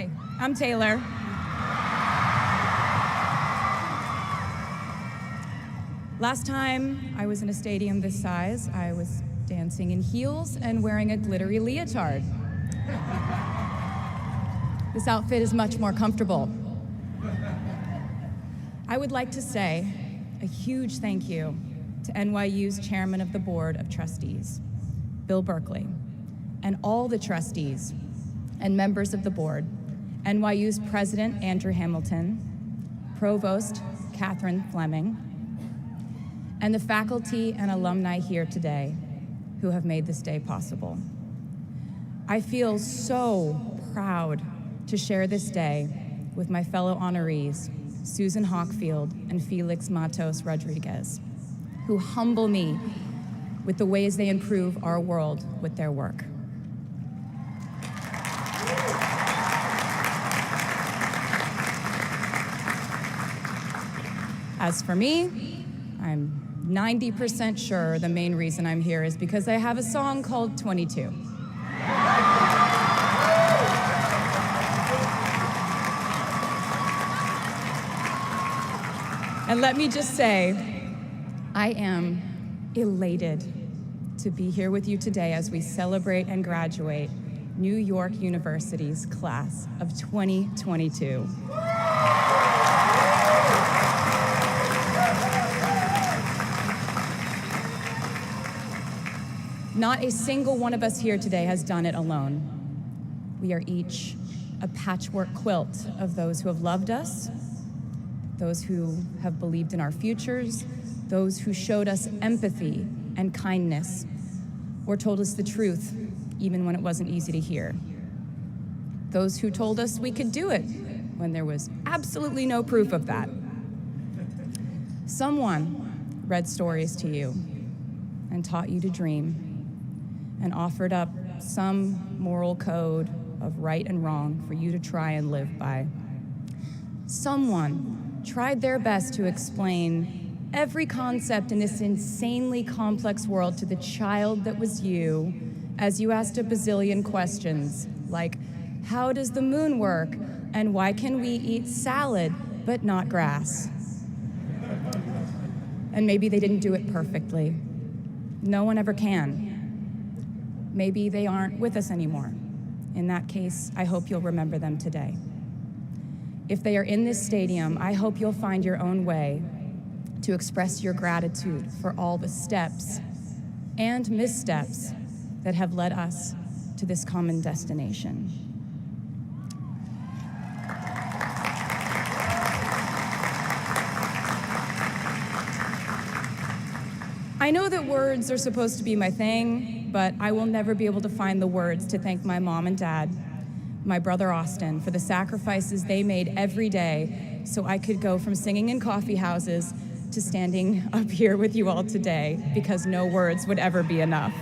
Hi, I'm Taylor. Last time I was in a stadium this size, I was dancing in heels and wearing a glittery leotard. This outfit is much more comfortable. I would like to say a huge thank you to NYU's Chairman of the Board of Trustees, Bill Berkeley, and all the trustees and members of the board, NYU's President Andrew Hamilton, Provost Catherine Fleming, and the faculty and alumni here today who have made this day possible. I feel so proud to share this day with my fellow honorees, Susan Hockfield and Felix Matos Rodriguez, who humble me with the ways they improve our world with their work. As for me, I'm 90% sure the main reason I'm here is because I have a song called 22. And let me just say, I am elated to be here with you today as we celebrate and graduate New York University's class of 2022. Not a single one of us here today has done it alone. We are each a patchwork quilt of those who have loved us, those who have believed in our futures, those who showed us empathy and kindness, or told us the truth, even when it wasn't easy to hear. Those who told us we could do it when there was absolutely no proof of that. Someone read stories to you and taught you to dream and offered up some moral code of right and wrong for you to try and live by. Someone tried their best to explain every concept in this insanely complex world to the child that was you as you asked a bazillion questions, like, how does the moon work? And why can we eat salad but not grass? And maybe they didn't do it perfectly. No one ever can. Maybe they aren't with us anymore. In that case, I hope you'll remember them today. If they are in this stadium, I hope you'll find your own way to express your gratitude for all the steps and missteps that have led us to this common destination. I know that words are supposed to be my thing, but I will never be able to find the words to thank my mom and dad, my brother Austin, for the sacrifices they made every day so I could go from singing in coffee houses to standing up here with you all today, because no words would ever be enough.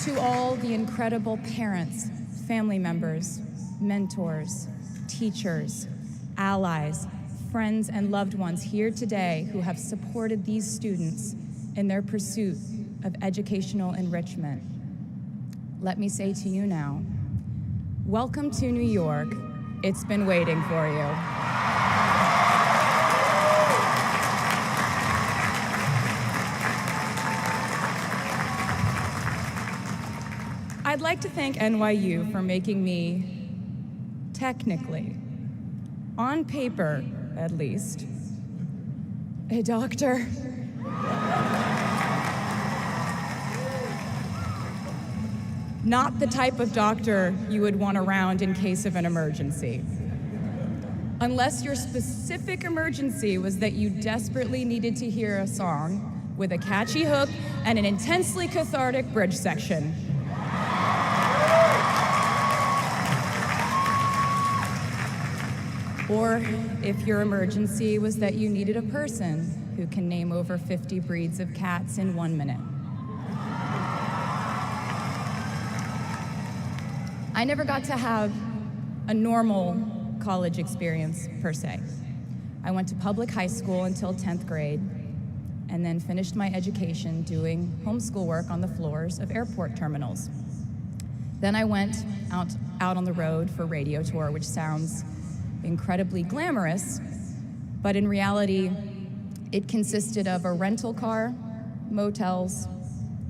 To all the incredible parents, family members, mentors, teachers, allies, friends, and loved ones here today who have supported these students in their pursuit of educational enrichment, let me say to you now, welcome to New York. It's been waiting for you. I'd like to thank NYU for making me, technically, on paper at least, a doctor. Not the type of doctor you would want around in case of an emergency. Unless your specific emergency was that you desperately needed to hear a song with a catchy hook and an intensely cathartic bridge section. Or if your emergency was that you needed a person who can name over 50 breeds of cats in 1 minute. I never got to have a normal college experience, per se. I went to public high school until 10th grade, and then finished my education doing homeschool work on the floors of airport terminals. Then I went out on the road for radio tour, which sounds incredibly glamorous, but in reality, it consisted of a rental car, motels,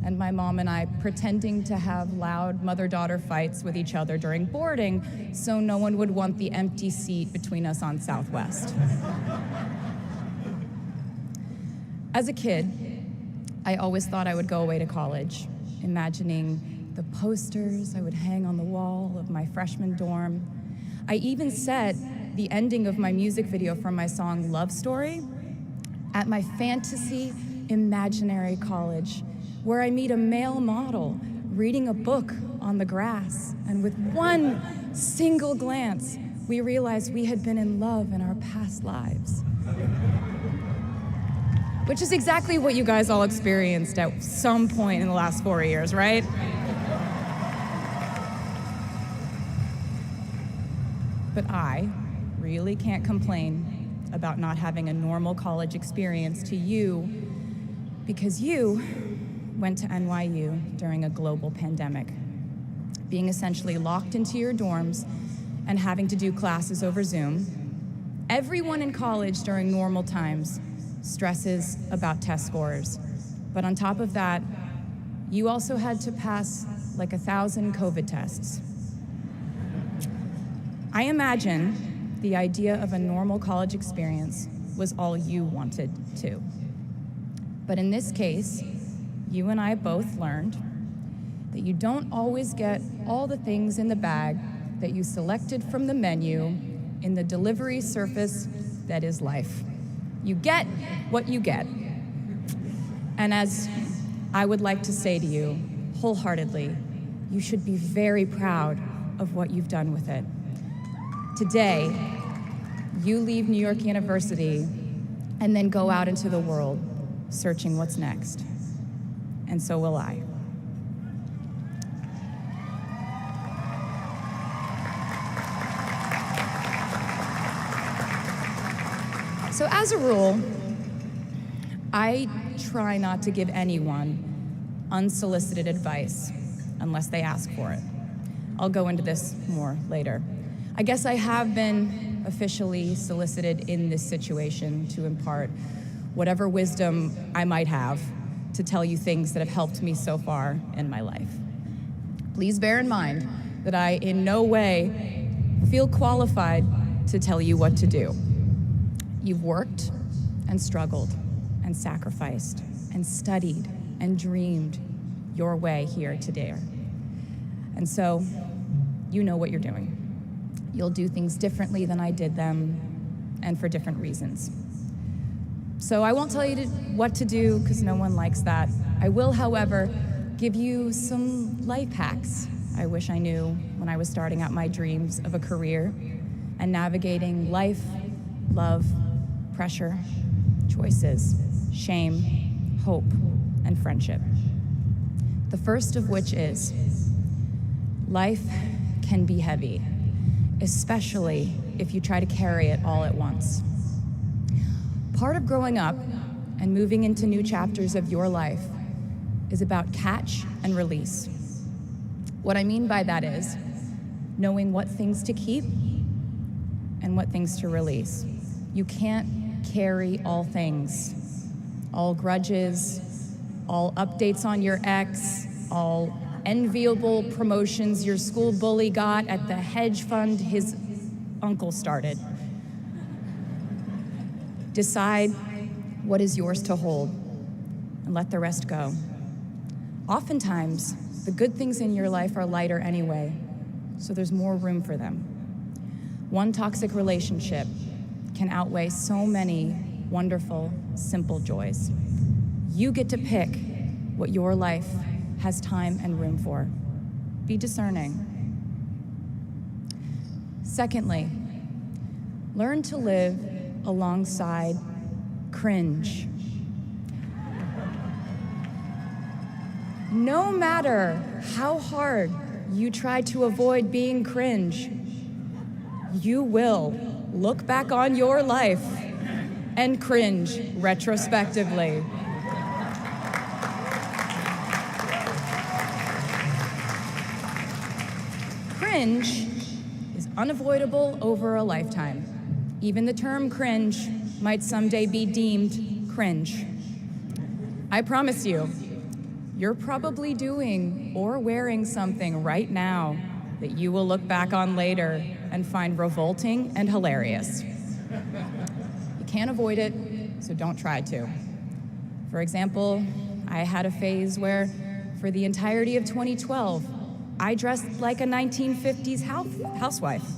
and my mom and I pretending to have loud mother-daughter fights with each other during boarding so no one would want the empty seat between us on Southwest. As a kid, I always thought I would go away to college, imagining the posters I would hang on the wall of my freshman dorm. I even set the ending of my music video from my song Love Story at my fantasy imaginary college, where I meet a male model reading a book on the grass, and with one single glance, we realized we had been in love in our past lives. Which is exactly what you guys all experienced at some point in the last 4 years, right? But I really can't complain about not having a normal college experience to you, because you went to NYU during a global pandemic, being essentially locked into your dorms and having to do classes over Zoom. Everyone in college during normal times stresses about test scores, but on top of that, you also had to pass like 1,000 COVID tests. I imagine the idea of a normal college experience was all you wanted too. But in this case, you and I both learned that you don't always get all the things in the bag that you selected from the menu in the delivery service that is life. You get what you get. And as I would like to say to you wholeheartedly, you should be very proud of what you've done with it. Today, you leave New York University and then go out into the world searching what's next. And so will I. So as a rule, I try not to give anyone unsolicited advice unless they ask for it. I'll go into this more later. I guess I have been officially solicited in this situation to impart whatever wisdom I might have to tell you things that have helped me so far in my life. Please bear in mind that I in no way feel qualified to tell you what to do. You've worked and struggled and sacrificed and studied and dreamed your way here today. And so you know what you're doing. You'll do things differently than I did them and for different reasons. So I won't tell you what to do because no one likes that. I will, however, give you some life hacks I wish I knew when I was starting out my dreams of a career and navigating life, love, pressure, choices, shame, hope, and friendship. The first of which is, life can be heavy, especially if you try to carry it all at once. Part of growing up and moving into new chapters of your life is about catch and release. What I mean by that is knowing what things to keep and what things to release. You can't carry all things, all grudges, all updates on your ex, all enviable promotions your school bully got at the hedge fund his uncle started. Decide what is yours to hold and let the rest go. Oftentimes, the good things in your life are lighter anyway, so there's more room for them. One toxic relationship can outweigh so many wonderful, simple joys. You get to pick what your life has time and room for. Be discerning. Secondly, learn to live alongside cringe. No matter how hard you try to avoid being cringe, you will look back on your life and cringe retrospectively. cringe is unavoidable over a lifetime. Even the term cringe might someday be deemed cringe. I promise you, you're probably doing or wearing something right now that you will look back on later and find revolting and hilarious. You can't avoid it, so don't try to. For example, I had a phase where, for the entirety of 2012, I dressed like a 1950s housewife.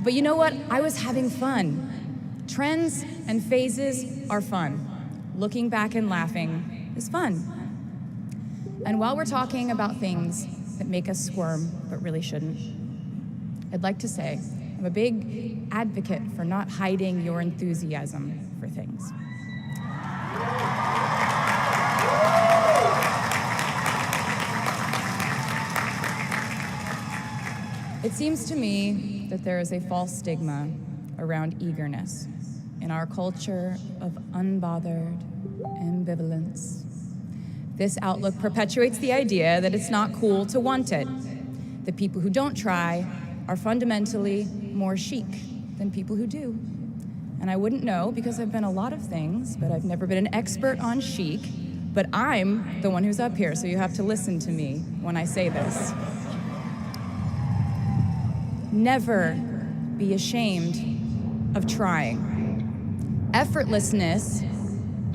But you know what? I was having fun. Trends and phases are fun. Looking back and laughing is fun. And while we're talking about things that make us squirm but really shouldn't, I'd like to say I'm a big advocate for not hiding your enthusiasm for things. It seems to me that there is a false stigma around eagerness in our culture of unbothered ambivalence. This outlook perpetuates the idea that it's not cool to want it. The people who don't try are fundamentally more chic than people who do. And I wouldn't know because I've been a lot of things, but I've never been an expert on chic. But I'm the one who's up here, so you have to listen to me when I say this. Never be ashamed of trying. Effortlessness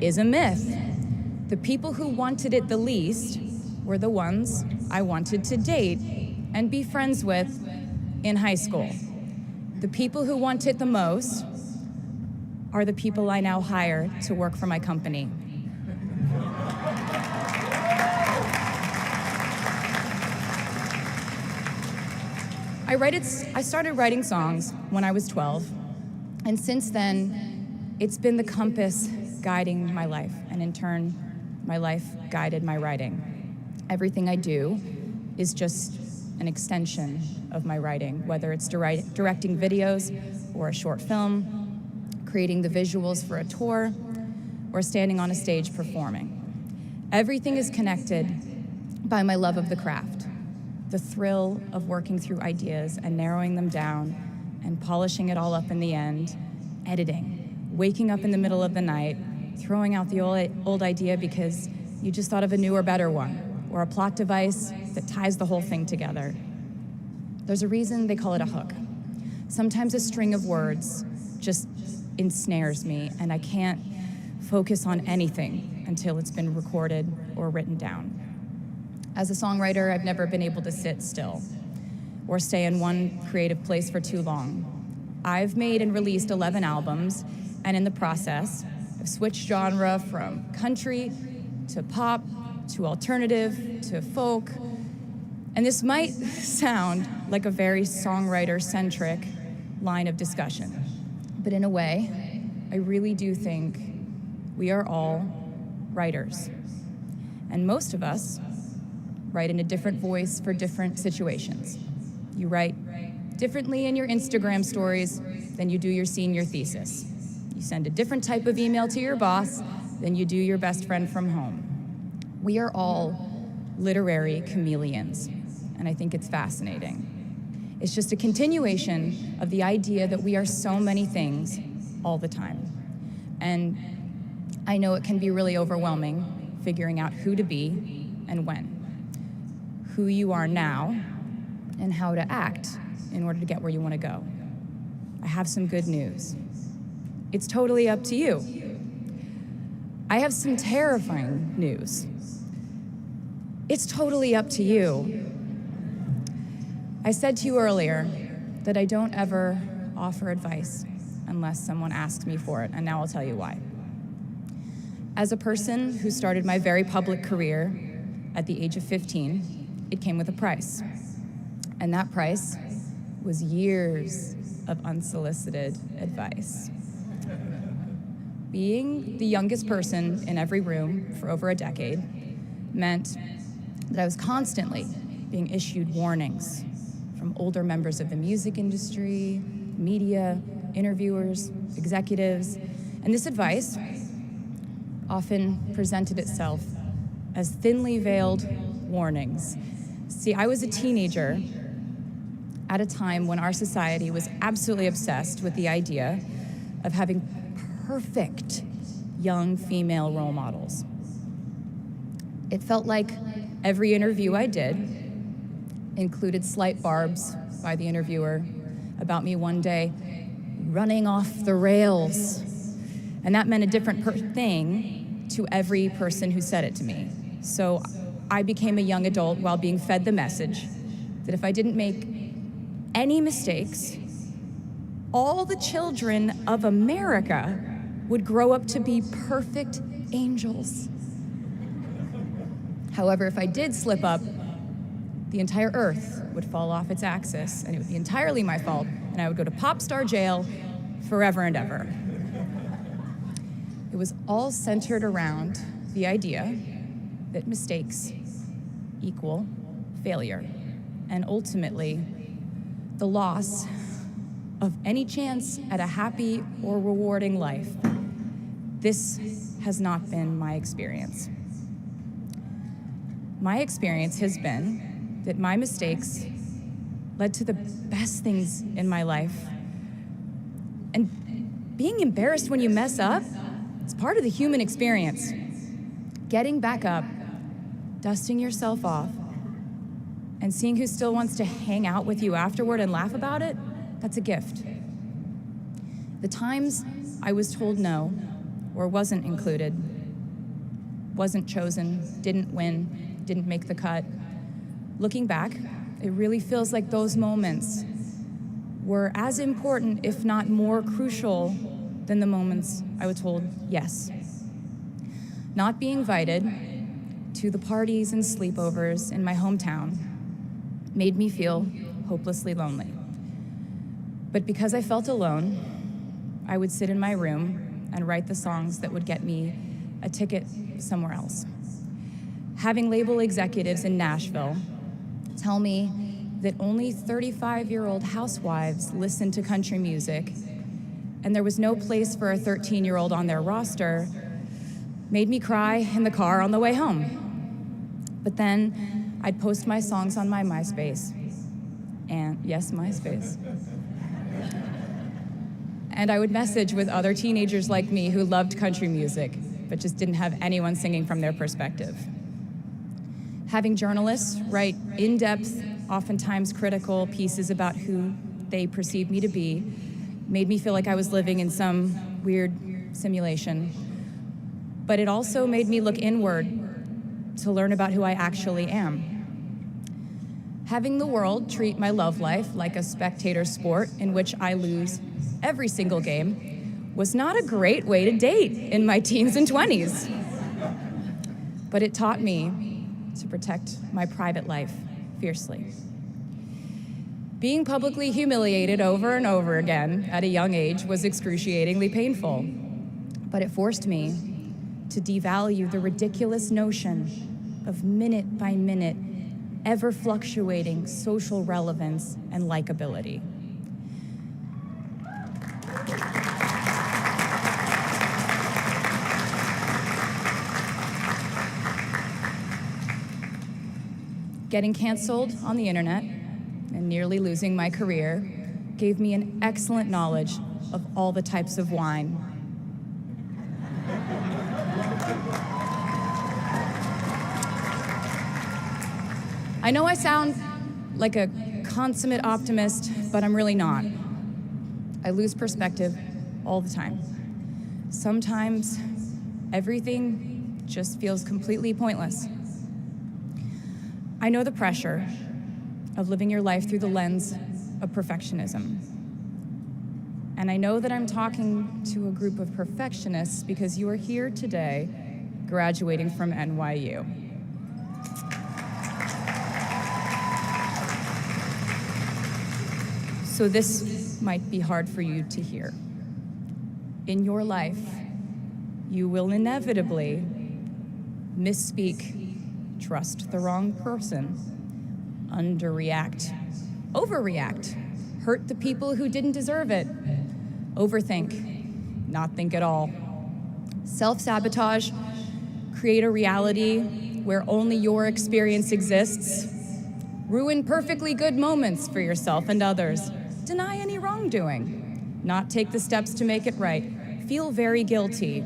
is a myth. The people who wanted it the least were the ones I wanted to date and be friends with in high school. The people who want it the most are the people I now hire to work for my company. I started writing songs when I was 12, and since then, it's been the compass guiding my life, and in turn, my life guided my writing. Everything I do is just an extension of my writing, whether it's directing videos or a short film, creating the visuals for a tour, or standing on a stage performing. Everything is connected by my love of the craft, the thrill of working through ideas and narrowing them down and polishing it all up in the end, editing, waking up in the middle of the night, throwing out the old idea because you just thought of a newer, better one, or a plot device that ties the whole thing together. There's a reason they call it a hook. Sometimes a string of words just ensnares me, and I can't focus on anything until it's been recorded or written down. As a songwriter, I've never been able to sit still or stay in one creative place for too long. I've made and released 11 albums, and in the process, I've switched genre from country to pop to alternative to folk. And this might sound like a very songwriter-centric line of discussion, but in a way, I really do think we are all writers. And most of us write in a different voice for different situations. You write differently in your Instagram stories than you do your senior thesis. You send a different type of email to your boss than you do your best friend from home. We are all literary chameleons, and I think it's fascinating. It's just a continuation of the idea that we are so many things all the time. And I know it can be really overwhelming figuring out who to be and when, who you are now, and how to act in order to get where you want to go. I have some good news. It's totally up to you. I have some terrifying news. It's totally up to you. I said to you earlier that I don't ever offer advice unless someone asks me for it, and now I'll tell you why. As a person who started my very public career at the age of 15, it came with a price. And that price was years of unsolicited advice. Being the youngest person in every room for over a decade meant that I was constantly being issued warnings from older members of the music industry, media, interviewers, executives, and this advice often presented itself as thinly veiled warnings See, I was a teenager at a time when our society was absolutely obsessed with the idea of having perfect young female role models. It felt like every interview I did included slight barbs by the interviewer about me one day running off the rails. And that meant a different thing to every person who said it to me. So I became a young adult while being fed the message that if I didn't make any mistakes, all the children of America would grow up to be perfect angels. However, if I did slip up, the entire earth would fall off its axis, and it would be entirely my fault, and I would go to pop star jail forever and ever. It was all centered around the idea that mistakes equal failure, and ultimately, the loss of any chance at a happy or rewarding life. This has not been my experience. My experience has been that my mistakes led to the best things in my life. And being embarrassed when you mess up, it's part of the human experience. Getting back up, dusting yourself off, and seeing who still wants to hang out with you afterward and laugh about it, that's a gift. The times I was told no, or wasn't included, wasn't chosen, didn't win, didn't make the cut, looking back, it really feels like those moments were as important, if not more crucial, than the moments I was told yes. Not being invited to the parties and sleepovers in my hometown made me feel hopelessly lonely. But because I felt alone, I would sit in my room and write the songs that would get me a ticket somewhere else. Having label executives in Nashville tell me that only 35-year-old housewives listen to country music, and there was no place for a 13-year-old on their roster, made me cry in the car on the way home. But then I'd post my songs on my MySpace, and yes, MySpace. And I would message with other teenagers like me who loved country music, but just didn't have anyone singing from their perspective. Having journalists write in-depth, oftentimes critical pieces about who they perceived me to be made me feel like I was living in some weird simulation. But it also made me look inward to learn about who I actually am. Having the world treat my love life like a spectator sport in which I lose every single game was not a great way to date in my teens and 20s. But it taught me to protect my private life fiercely. Being publicly humiliated over and over again at a young age was excruciatingly painful, but it forced me to devalue the ridiculous notion of minute by minute, ever fluctuating social relevance and likability. Getting canceled on the internet and nearly losing my career gave me an excellent knowledge of all the types of wine. I know I sound like a consummate optimist, but I'm really not. I lose perspective all the time. Sometimes everything just feels completely pointless. I know the pressure of living your life through the lens of perfectionism. And I know that I'm talking to a group of perfectionists because you are here today graduating from NYU. So this might be hard for you to hear. In your life, you will inevitably misspeak, trust the wrong person, underreact, overreact, hurt the people who didn't deserve it, overthink, not think at all, self-sabotage, create a reality where only your experience exists, ruin perfectly good moments for yourself and others, deny any wrongdoing, not take the steps to make it right, feel very guilty,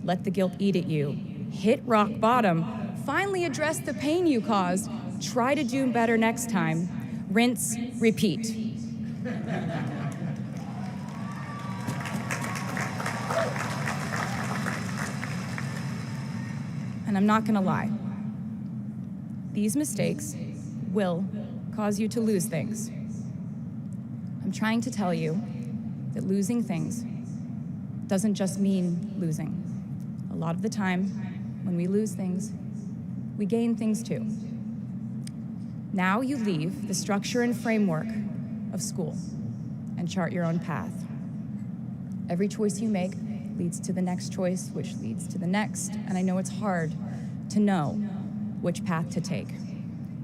let the guilt eat at you, hit rock bottom, finally address the pain you caused, try to do better next time, rinse, repeat. And I'm not gonna lie, these mistakes will cause you to lose things. I'm trying to tell you that losing things doesn't just mean losing. A lot of the time, when we lose things, we gain things too. Now you leave the structure and framework of school and chart your own path. Every choice you make leads to the next choice, which leads to the next, and I know it's hard to know which path to take.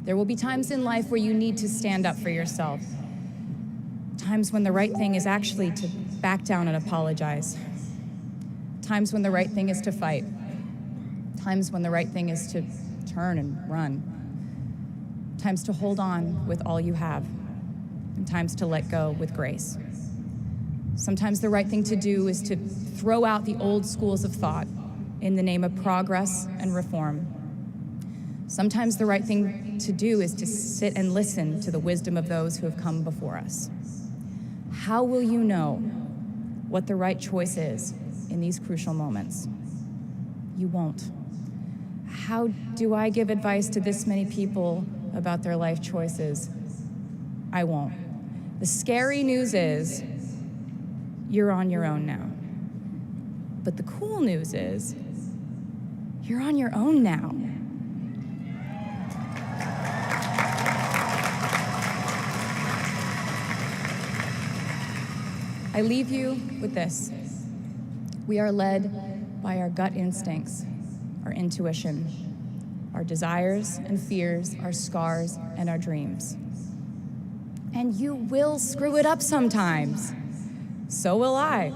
There will be times in life where you need to stand up for yourself. Times when the right thing is actually to back down and apologize. Times when the right thing is to fight. Times when the right thing is to turn and run. Times to hold on with all you have. And times to let go with grace. Sometimes the right thing to do is to throw out the old schools of thought in the name of progress and reform. Sometimes the right thing to do is to sit and listen to the wisdom of those who have come before us. How will you know what the right choice is in these crucial moments? You won't. How do I give advice to this many people about their life choices? I won't. The scary news is, you're on your own now. But the cool news is, you're on your own now. I leave you with this. We are led by our gut instincts, our intuition, our desires and fears, our scars and our dreams. And you will screw it up sometimes. So will I.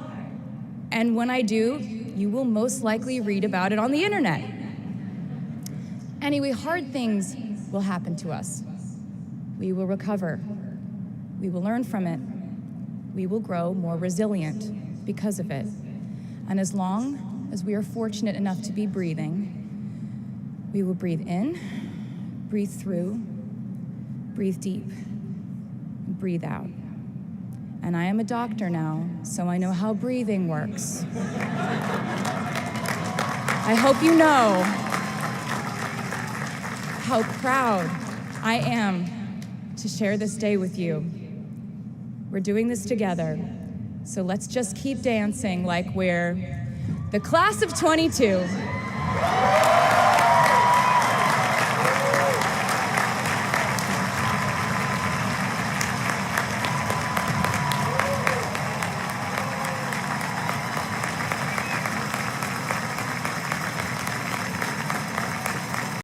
And when I do, you will most likely read about it on the internet. Anyway, hard things will happen to us. We will recover. We will learn from it. We will grow more resilient because of it. And as long as we are fortunate enough to be breathing, we will breathe in, breathe through, breathe deep, and breathe out. And I am a doctor now, so I know how breathing works. I hope you know how proud I am to share this day with you. We're doing this together, so let's just keep dancing like we're the class of 22.